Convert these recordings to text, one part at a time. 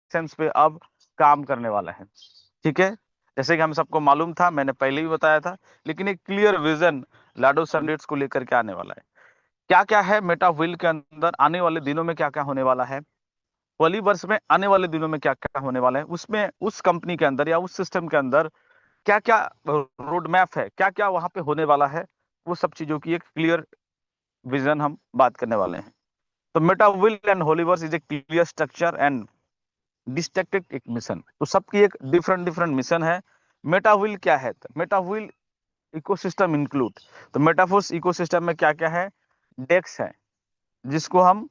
Directions पे अब काम करने वाला है। ठीक है, जैसे कि हम सबको मालूम था, मैंने पहले भी बताया था, लेकिन एक क्लियर विजन लाडो सैटेलाइट्स को लेकर के आने वाला है। क्या क्या है मेटा व्हील के अंदर, आने वाले दिनों में क्या क्या होने वाला है, वर्ष में आने वाले दिनों में क्या क्या होने वाला है, उसमें उस कंपनी के अंदर या उस सिस्टम के अंदर क्या क्या रोड मैप है, क्या क्या वहां पे होने वाला है, वो सब चीजों की एक क्लियर विजन हम बात करने वाले हैं। तो Meta Wheel and Holiverse is a clear structure and destructed एक मिशन, तो सबकी एक डिफरेंट डिफरेंट मिशन है। मेटा व्हील क्या है, तो मेटा व्हील इकोसिस्टम इंक्लूड, तो मेटाफोर्स इकोसिस्टम में क्या क्या है, डेक्स है जिसको हम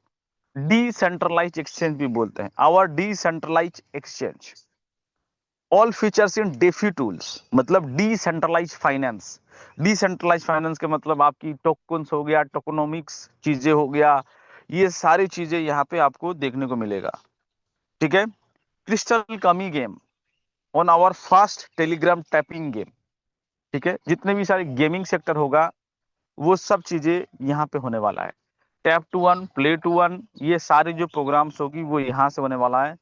डिसेंट्रलाइज एक्सचेंज भी बोलते हैं, our decentralize exchange, all features in DeFi tools, मतलब डिसेंट्रलाइज फाइनेंस। डिसेंट्रलाइज फाइनेंस के मतलब आपकी टोकन्स हो गया, टोकोनोमिक्स चीजें हो गया, ये सारी चीजें यहाँ पे आपको देखने को मिलेगा। ठीक है, क्रिस्टल कमी game on our fast Telegram tapping game. ठीक है, जितने भी सारे गेमिंग सेक्टर होगा वो सब चीजें यहाँ पे होने वाला है। Tap to win, play to win, ये सारे जो प्रोग्राम्स होगी वो यहाँ से होने वाला है।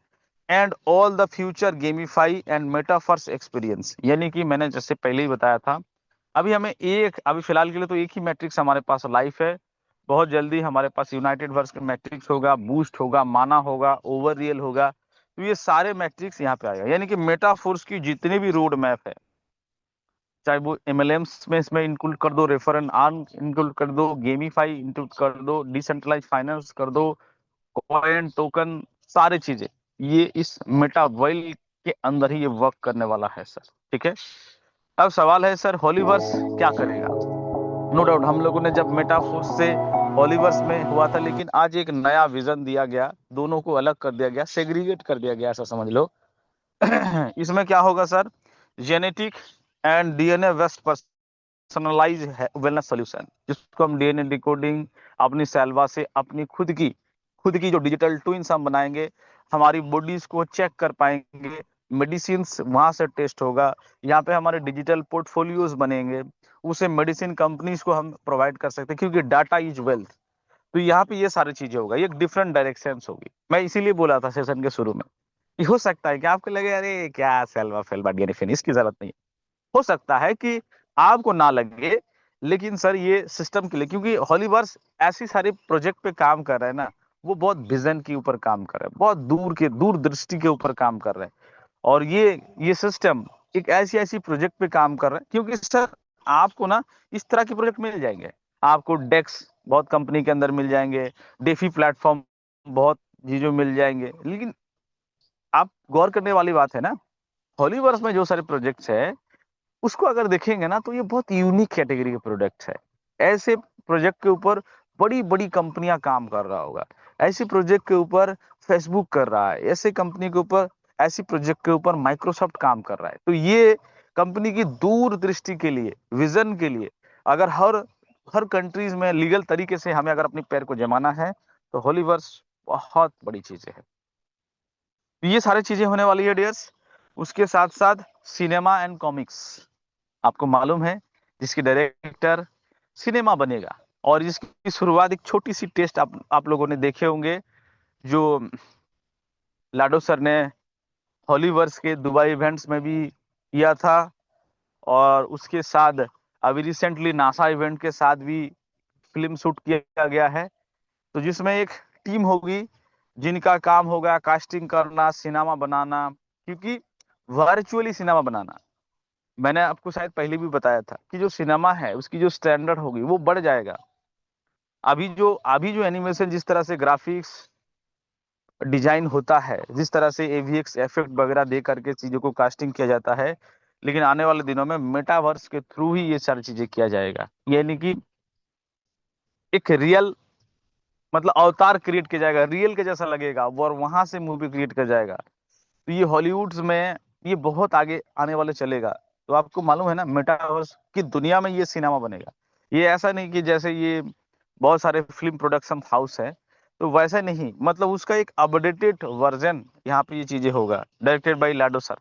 And all the future gamify and metaphors experience, यानी कि मैंने जैसे पहले ही बताया था, अभी फिलहाल के लिए तो एक ही मैट्रिक्स हमारे पास लाइफ है। बहुत जल्दी हमारे पास यूनाइटेड वर्स का मैट्रिक्स होगा, बूस्ट होगा, माना होगा, ओवर रियल होगा, तो ये सारे मैट्रिक्स यहाँ पे आएगा। यानी कि मेटाफोर्स की जितने भी रोड मैप है, चाहे वो एमएलएम्स में इसमें इंक्लूड कर दो, रेफर एंड अर्न इंक्लूड कर दो, गेमिफाई इंक्लूड कर दो, डिसेंट्रलाइज फाइनेंस कर दो, कॉइन टोकन, सारी चीजें ये इस मेटा वर्ल्ड के अंदर ही ये वर्क करने वाला है सर। ठीक है, अब सवाल है सर, हॉलीवर्स क्या करेगा। नो डाउट हम लोगों ने जब मेटाफोर्स से हॉलीवर्स में हुआ था, लेकिन आज एक नया विजन दिया गया, दोनों को अलग कर दिया गया, सेग्रीगेट कर दिया गया, ऐसा समझ लो। इसमें क्या होगा sir, genetic and DNA based personalized wellness solution, जिसको हम डीएनए डिकोडिंग अपनी सेल्वा से अपनी खुद की जो डिजिटल ट्विंस हम बनाएंगे, हमारी बॉडीज को चेक कर पाएंगे, मेडिसिन वहां से टेस्ट होगा, यहाँ पे हमारे डिजिटल पोर्टफोलियोज बनेंगे, उसे मेडिसिन कंपनीज को हम प्रोवाइड कर सकते हैं, क्योंकि डाटा इज वेल्थ। तो यहाँ पे ये सारी चीजें होगा, ये डिफरेंट डायरेक्शन होगी। मैं इसीलिए बोला था सेशन के शुरू में, ये हो सकता है कि आपको लगे अरे क्या सेल्वा फेल्वा डीएनए, इसकी जरूरत नहीं है। हो सकता है कि आपको ना लगे, लेकिन सर ये सिस्टम के लिए, क्योंकि हॉलीवर्स ऐसी सारे प्रोजेक्ट पे काम कर रहे हैं ना, वो बहुत विजन के ऊपर काम कर रहे हैं, बहुत दूरदृष्टि के ऊपर काम कर रहे हैं। और ये सिस्टम एक ऐसी ऐसी प्रोजेक्ट पे काम कर रहे हैं, क्योंकि सर आपको ना इस तरह के प्रोजेक्ट मिल जाएंगे, आपको डेक्स बहुत कंपनी के अंदर मिल जाएंगे, डेफी प्लेटफॉर्म बहुत चीजों मिल जाएंगे, लेकिन आप गौर करने वाली बात है ना, हॉलीवर्स में जो सारे प्रोजेक्ट्स है उसको अगर देखेंगे ना, तो ये बहुत यूनिक कैटेगरी के प्रोजेक्ट है। ऐसे प्रोजेक्ट के ऊपर बड़ी बड़ी कंपनियां काम कर रहा होगा, ऐसे प्रोजेक्ट के ऊपर फेसबुक कर रहा है, ऐसे कंपनी के ऊपर, ऐसी प्रोजेक्ट के ऊपर माइक्रोसॉफ्ट काम कर रहा है। तो ये कंपनी की दूरदृष्टि के लिए, विजन के लिए, अगर हर हर कंट्रीज में लीगल तरीके से हमें अगर अपने पैर को जमाना है, तो हॉलीवर्स बहुत बड़ी चीजें है। तो ये सारी चीजें होने वाली है डियर्स। उसके साथ साथ सिनेमा एंड कॉमिक्स, आपको मालूम है जिसकी डायरेक्टर सिनेमा बनेगा, और इसकी शुरुआत एक छोटी सी टेस्ट आप लोगों ने देखे होंगे, जो लाडो सर ने हॉलीवर्स के दुबई इवेंट्स में भी किया था, और उसके साथ अभी रिसेंटली नासा इवेंट के साथ भी फिल्म शूट किया गया है। तो जिसमें एक टीम होगी जिनका काम होगा कास्टिंग करना, सिनेमा बनाना, क्योंकि वर्चुअली सिनेमा बनाना, मैंने आपको शायद पहले भी बताया था कि जो सिनेमा है उसकी जो स्टैंडर्ड होगी वो बढ़ जाएगा। अभी जो एनिमेशन, जिस तरह से ग्राफिक्स डिजाइन होता है, जिस तरह से एवीएक्स इफेक्ट वगैरह दे करके चीजों को कास्टिंग किया जाता है, लेकिन आने वाले दिनों में मेटावर्स के थ्रू ही ये सारी चीजें किया जाएगा। यानी कि एक रियल, मतलब अवतार क्रिएट किया जाएगा, रियल के जैसा लगेगा, और वहां से मूवी क्रिएट किया जाएगा। तो ये हॉलीवुड में ये बहुत आगे आने वाले चलेगा। तो आपको मालूम है ना, मेटावर्स की दुनिया में ये सिनेमा बनेगा। ये ऐसा नहीं कि जैसे ये बहुत सारे फिल्म प्रोडक्शन हाउस है, तो वैसा नहीं, मतलब उसका एक अपडेटेड वर्जन यहाँ पे ये चीजें होगा, डायरेक्टेड बाय लाडो सर।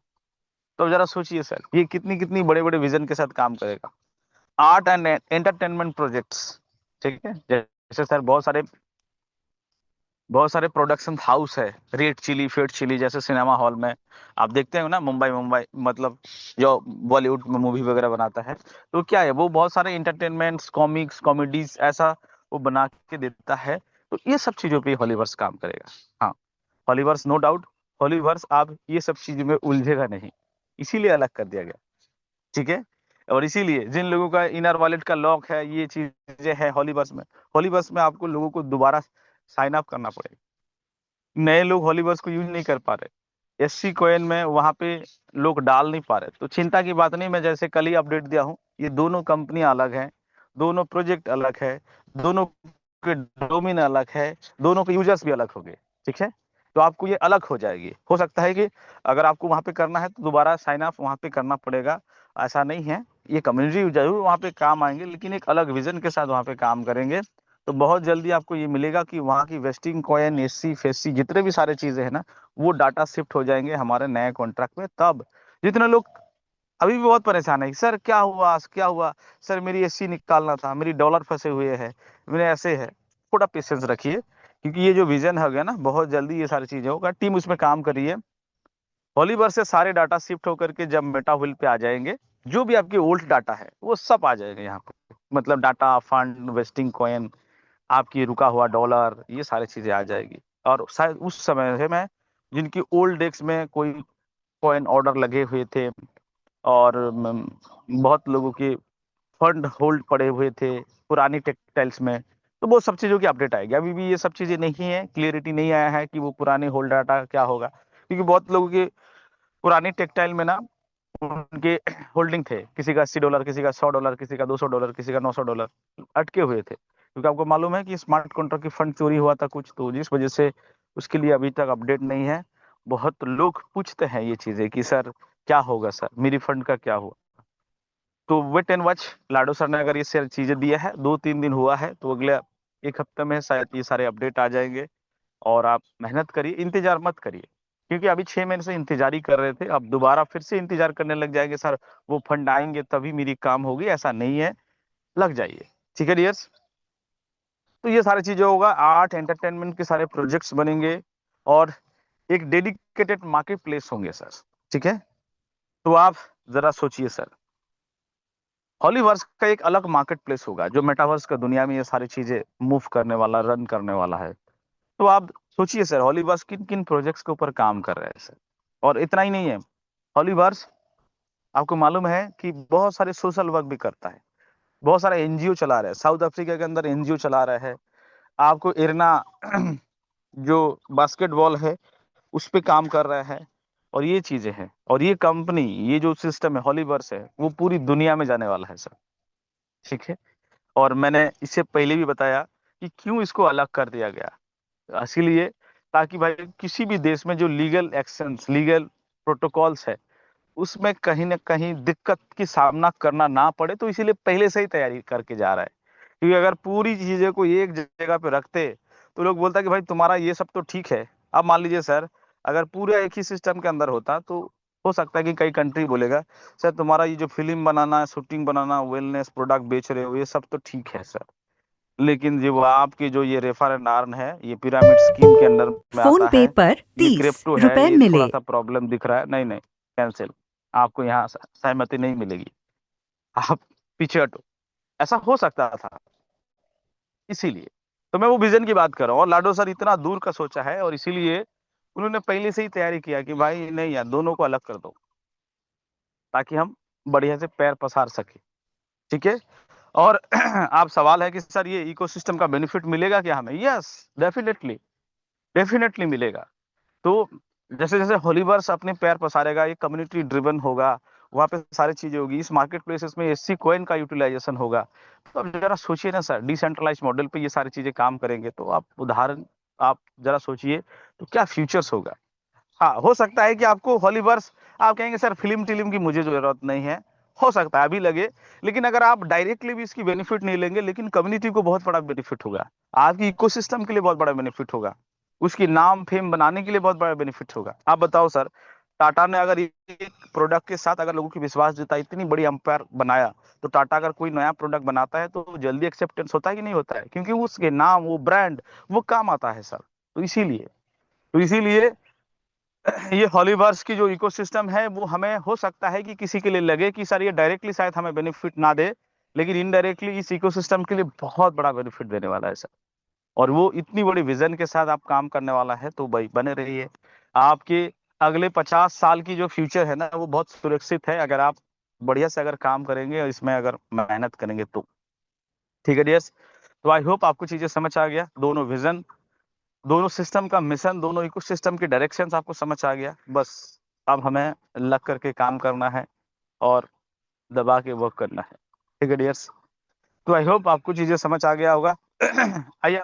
तो जरा सोचिए सर, ये कितनी कितनी बड़े बड़े विजन के साथ काम करेगा। आर्ट एंड एंटरटेनमेंट प्रोजेक्ट्स, ठीक है, जैसे सर बहुत सारे बहुत सारे प्रोडक्शन हाउस है, रेड चिली, फेट चिली जैसे सिनेमा हॉल में आप देखते हो ना, मुंबई मुंबई मतलब जो बॉलीवुड में मूवी वगैरह बनाता है, तो क्या है वो बहुत सारे इंटरटेनमेंट्स, कॉमिक्स, कॉमेडीज ऐसा वो बना के देता है। तो ये सब चीजों पे हॉलीवर्स काम करेगा। हाँ, हॉलीवर्स नो डाउट, हॉलीवर्स आप ये सब चीजों में उलझेगा नहीं, इसीलिए अलग कर दिया गया। ठीक है। और इसीलिए जिन लोगों का इनर वॉलेट का लॉक है, ये चीजें हैं हॉलीवर्स में, हॉलीवर्स में आपको लोगों को दोबारा साइन अप करना पड़ेगा। नए लोग हॉलीवर्स को यूज नहीं कर पा रहे, एससी कॉइन में वहां पे लोग डाल नहीं पा रहे, तो चिंता की बात नहीं। मैं जैसे कल ही अपडेट दिया हूँ, ये दोनों कंपनियां अलग हैं, दोनों प्रोजेक्ट अलग है, दोनों के डोमेन अलग है, दोनों के यूजर्स भी अलग हो गए। ठीक है। तो आपको ये अलग हो जाएगी, हो सकता है कि अगर आपको वहां पे करना है तो दोबारा साइन अप वहां पे करना पड़ेगा, ऐसा नहीं है। ये कम्युनिटी जरूर वहां पे काम आएंगे, लेकिन एक अलग विजन के साथ वहां पे काम करेंगे। तो बहुत जल्दी आपको ये मिलेगा कि वहाँ की वेस्टिंग कॉइन, एससी फेसी जितने भी सारे चीजें हैं ना, वो डाटा शिफ्ट हो जाएंगे हमारे नए कॉन्ट्रैक्ट में। तब जितने लोग अभी भी बहुत परेशान है, सर क्या हुआ क्या हुआ, सर मेरी एससी निकालना था, मेरी डॉलर फंसे हुए हैं, मेरे ऐसे है, थोड़ा पेशेंस रखिए, क्योंकि ये जो विजन हो गया ना, बहुत जल्दी ये सारी चीजें होगा। टीम उसमें काम करिए। हॉलीवर से सारे डाटा शिफ्ट होकर के जब मेटाविल पे आ जाएंगे, जो भी आपके ओल्ड डाटा है वो सब आ जाएगा यहाँ पे, मतलब डाटा, फंड, वेस्टिंग कॉइन, आपकी रुका हुआ डॉलर, ये सारी चीजें आ जाएगी। और शायद उस समय से मैं, जिनकी ओल्ड डेस्क में कोई कॉइन ऑर्डर लगे हुए थे, और बहुत लोगों के फंड होल्ड पड़े हुए थे पुरानी टेक्सटाइल्स में, तो वो सब चीजों की अपडेट आएगी। अभी भी ये सब चीजें नहीं है, क्लियरिटी नहीं आया है कि वो पुराने होल्ड डाटा क्या होगा, क्योंकि बहुत लोगों के पुरानी टेक्सटाइल में ना उनके होल्डिंग थे, किसी का $80, किसी का $100, किसी का $200, किसी का $900 अटके हुए थे, क्योंकि आपको मालूम है कि स्मार्ट कॉन्ट्रैक्ट की फंड चोरी हुआ था कुछ, तो जिस वजह से उसके लिए अभी तक अपडेट नहीं है। बहुत लोग पूछते हैं ये चीजें कि सर क्या होगा, सर मेरी फंड का क्या हुआ। तो wait and watch, Lado sir ने अगर ये सारी चीजें दिया है, 2-3 दिन हुआ है, तो अगले एक हफ्ते में शायद ये सारे अपडेट आ जाएंगे। और आप मेहनत करिए, इंतजार मत करिए, क्योंकि अभी 6 महीने से इंतजार ही कर रहे थे, अब दोबारा फिर से इंतजार करने लग जाएंगे, सर वो फंड आएंगे तभी मेरी काम होगी, ऐसा नहीं है, लग जाइए। ठीक है डियर्स। तो ये सारी चीजें होगा, आर्ट एंटरटेनमेंट के सारे प्रोजेक्ट्स बनेंगे, और एक डेडिकेटेड मार्केट प्लेस होंगे सर। ठीक है। तो आप जरा सोचिए सर, हॉलीवर्स का एक अलग मार्केट प्लेस होगा, जो मेटावर्स का दुनिया में ये सारी चीजें मूव करने वाला, रन करने वाला है। तो आप सोचिए सर, हॉलीवर्स किन किन प्रोजेक्ट्स के ऊपर काम कर रहे हैं सर। और इतना ही नहीं है, हॉलीवर्स आपको मालूम है कि बहुत सारे सोशल वर्क भी करता है, बहुत सारा एनजीओ चला रहा है, साउथ अफ्रीका के अंदर एनजीओ चला रहा है। आपको इरना जो बास्केटबॉल है उस पे काम कर रहा है, और ये चीजें हैं, और ये कंपनी, ये जो सिस्टम है हॉलीवर्स है, वो पूरी दुनिया में जाने वाला है सर। ठीक है। और मैंने इससे पहले भी बताया कि क्यों इसको अलग कर दिया गया, इसीलिए ताकि भाई किसी भी देश में जो लीगल एक्शंस, लीगल प्रोटोकॉल्स है, उसमें कहीं ना कहीं दिक्कत की सामना करना ना पड़े, तो इसीलिए पहले से ही तैयारी करके जा रहा है। क्योंकि अगर पूरी चीजें को एक जगह पे रखते, तो लोग बोलता कि भाई तुम्हारा ये सब तो ठीक है। अब मान लीजिए सर, अगर पूरा एक ही सिस्टम के अंदर होता, तो हो सकता है कि कई कंट्री बोलेगा सर तुम्हारा ये जो फिल्म बनाना, शूटिंग बनाना, वेलनेस प्रोडक्ट बेच रहे हो, ये सब तो ठीक है सर, लेकिन जो आपकी जो ये रेफर एंड अर्न है, ये पिरामिड स्कीम के अंडर में फोन आता पे है, पर ये 30 क्रिप्टो है, रुपए ये मिले। थोड़ा सा प्रॉब्लम दिख रहा है, नहीं नहीं, कैंसिल, आपको यहाँ सहमति नहीं मिलेगी, आप पीछे हटो। ऐसा हो सकता था, इसीलिए तो मैं वो विजन की बात कर रहा हूँ, और लाडो सर इतना दूर का सोचा है, और इसीलिए उन्होंने पहले से ही तैयारी किया कि भाई नहीं यार, दोनों को अलग कर दो, ताकि हम बढ़िया से पैर पसार सके। ठीक है। और आप सवाल है कि सर ये इकोसिस्टम का बेनिफिट मिलेगा क्या हमें, यस, डेफिनेटली, डेफिनेटली मिलेगा। तो जैसे जैसे हॉलीवर्स अपने पैर पसारेगा, ये कम्युनिटी ड्रिवन होगा, वहां पे सारी चीजें होगी, इस मार्केट प्लेसेस में एससी कॉइन का यूटिलाइजेशन होगा। तो अब जरा सोचिए ना सर, डिसेंट्रलाइज मॉडल पे ये सारी चीजें काम करेंगे, तो आप उदाहरण, आप जरा सोचिए तो क्या फ्यूचर्स होगा। हाँ, हो सकता है कि आपको हॉलीवर्स, आप कहेंगे सर फिल्म टिल्म की मुझे जरूरत नहीं है, हो सकता है अभी लगे, लेकिन अगर आप डायरेक्टली भी इसकी बेनिफिट नहीं लेंगे, लेकिन कम्युनिटी को बहुत बड़ा बेनिफिट होगा, आपकी इकोसिस्टम के लिए बहुत बड़ा बेनिफिट होगा, उसकी नाम फेम बनाने के लिए बहुत बड़ा बेनिफिट होगा। आप बताओ सर, टाटा ने अगर एक प्रोडक्ट के साथ अगर लोगों की विश्वास जीता, इतनी बड़ी अंपायर बनाया, तो टाटा अगर कोई नया प्रोडक्ट बनाता है तो जल्दी एक्सेप्टेंस होता है कि नहीं होता है, क्योंकि उसके नाम, वो ब्रांड, वो काम आता है सर। तो इसीलिए ये हॉलीवर्स की जो इकोसिस्टम है वो हमें हो सकता है कि किसी के लिए लगे कि सर ये डायरेक्टली शायद हमें बेनिफिट ना दे, लेकिन इनडायरेक्टली इस इकोसिस्टम के लिए बहुत बड़ा बेनिफिट देने वाला है सर। और वो इतनी बड़ी विजन के साथ आप काम करने वाला है, तो भाई बने रहिए। आपके अगले 50 साल की जो फ्यूचर है ना, वो बहुत सुरक्षित है अगर आप बढ़िया से अगर काम करेंगे और इसमें अगर मेहनत करेंगे तो। ठीक है डियर्स। तो आई होप आपको चीजें समझ आ गया, दोनों विजन, दोनों सिस्टम का मिशन, दोनों इकोसिस्टम की डायरेक्शंस आपको समझ आ गया। बस अब हमें लग करके काम करना है और दबा के वर्क करना है। ठीक है डियर्स। तो आई होप आपको चीजें समझ आ गया होगा। आइए